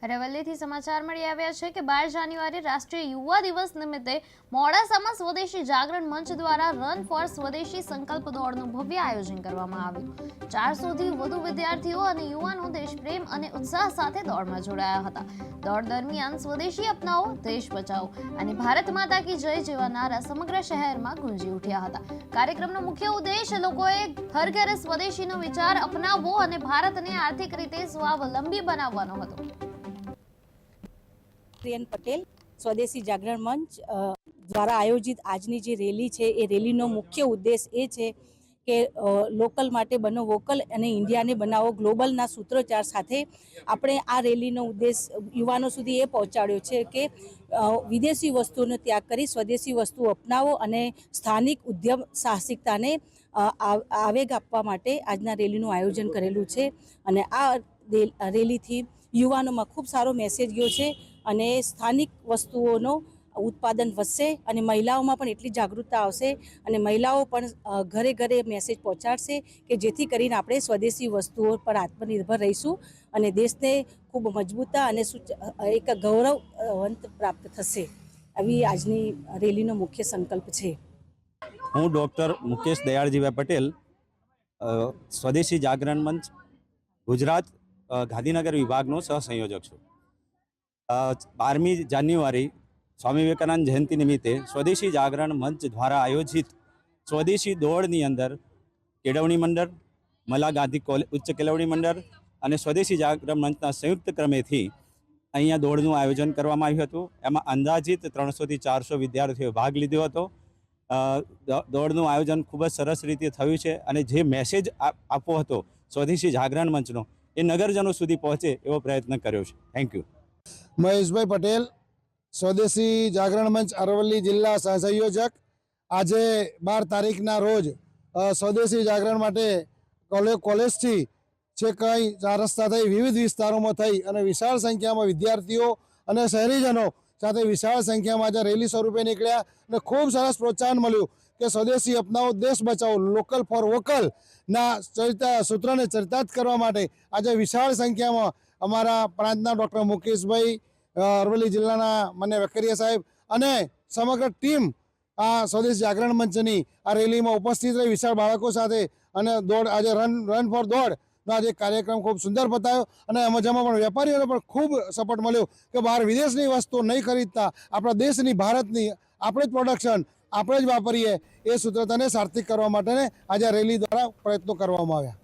અરવલ્લીથી સમાચાર મળી આવ્યા છે કે 12 જાન્યુઆરી રાષ્ટ્રીય યુવા દિવસ નિમિત્તે મોડાસામાં સ્વદેશી જાગરણ મંચ દ્વારા રન ફોર સ્વદેશી સંકલ્પ દોડનું ભવ્ય આયોજન કરવામાં આવ્યું। 400થી વધુ વિદ્યાર્થીઓ અને યુવાનો દેશપ્રેમ અને ઉત્સાહ સાથે દોડમાં જોડાયા હતા। દોડ દરમિયાન સ્વદેશી અપનાવો, દેશ બચાવો અને ભારત માતા કી જય જેવા નારા સમગ્ર શહેરમાં ગુંજી ઉઠ્યા હતા। કાર્યક્રમનો મુખ્ય ઉદ્દેશ લોકોએ હર ઘરે સ્વદેશીનો વિચાર અપનાવવો અને ભારતને આર્થિક રીતે સ્વાવલંબી બનાવવાનો હતો। प्रियन पटेल स्वदेशी जागरण मंच द्वारा आयोजित आजनी जे रेली है ए रेलीनो मुख्य उद्देश्य ए कि लोकल माटे बनो वोकल अने इंडिया ने बनावो ग्लोबलना सूत्रोच्चार साथे आपणे आ रेलीनो उद्देश्य युवानो सुधी ए पहोंचाड्यो छे कि विदेशी वस्तुओनो त्याग करी स्वदेशी वस्तु अपनावो अने स्थानिक उद्यम साहसिकताने आवेग आपवा माटे आजना रेलीनुं आयोजन करेलुं छे। अने आ रेलीथी युवानोमां खूब सारो मेसेज गयो छे અને સ્થાનિક વસ્તુઓનો ઉત્પાદન વધશે અને મહિલાઓમાં પણ એટલી જાગૃતતા આવશે અને મહિલાઓ પણ ઘરે ઘરે મેસેજ પહોંચાડશે કે જેથી કરીને આપણે સ્વદેશી વસ્તુઓ પર આત્મનિર્ભર રહીશું અને દેશને ખૂબ મજબૂતા અને એક ગૌરવવંત પ્રાપ્ત થશે। આવી આજની રેલીનો મુખ્ય સંકલ્પ છે। હું ડૉક્ટર મુકેશ દયાળજીભાઈ પટેલ સ્વદેશી જાગરણ મંચ ગુજરાત ગાંધીનગર વિભાગનો સહસંયોજક છું। 12મી જાન્યુઆરી સ્વામી વિવેકાનંદ જયંતિ નિમિત્તે સ્વદેશી જાગરણ મંચ દ્વારા આયોજિત સ્વદેશી દોડની અંદર કેળવણી મંડળ, મલા ગાંધી ઉચ્ચ કેળવણી મંડળ અને સ્વદેશી જાગરણ મંચના સંયુક્ત ક્રમેથી અહીંયા દોડનું આયોજન કરવામાં આવ્યું હતું। એમાં અંદાજિત 300થી 400 વિદ્યાર્થીઓએ ભાગ લીધો હતો। દોડનું આયોજન ખૂબ જ સરસ રીતે થયું છે અને જે મેસેજ આપવો હતો સ્વદેશી જાગરણ મંચનો એ નગરજનો સુધી પહોંચે એવો પ્રયત્ન કર્યો છે। Thank you. મહેશભાઈ પટેલ સ્વદેશી જાગરણ મંચ અરવલ્લી જિલ્લા સહસંયોજક। આજે 12 તારીખના રોજ સ્વદેશી જાગરણ માટે કોલેજથી છેક કઈ 4 રસ્તા થઈ વિવિધ વિસ્તારોમાં થઈ અને વિશાળ સંખ્યામાં વિદ્યાર્થીઓ અને શહેરીજનો સાથે વિશાળ સંખ્યામાં આજે રેલી સ્વરૂપે નીકળ્યા અને ખૂબ સરસ પ્રોત્સાહન મળ્યું કે સ્વદેશી અપનાવો, દેશ બચાવો, લોકલ ફોર વોકલના સૂત્રને ચરિતાર્થ કરવા માટે આજે વિશાળ સંખ્યામાં અમારા પ્રાંતના ડૉક્ટર મુકેશભાઈ, અરવલ્લી જિલ્લાના મને વેકરિયા સાહેબ અને સમગ્ર ટીમ આ સ્વદેશી જાગરણ મંચની આ રેલીમાં ઉપસ્થિત રહી વિશાળ બાળકો સાથે અને દોડ આજે રન ફોર દોડનો આજે કાર્યક્રમ ખૂબ સુંદર બતાવ્યો અને એમાં પણ વેપારીઓને પણ ખૂબ સપોર્ટ મળ્યો કે બહાર વિદેશની વસ્તુ નહીં ખરીદતા આપણા દેશની ભારતની આપણે જ પ્રોડક્શન આપણે જ વાપરીએ એ સૂત્રતાને સાર્થક કરવા માટે આજે રેલી દ્વારા પ્રયત્નો કરવામાં આવ્યા।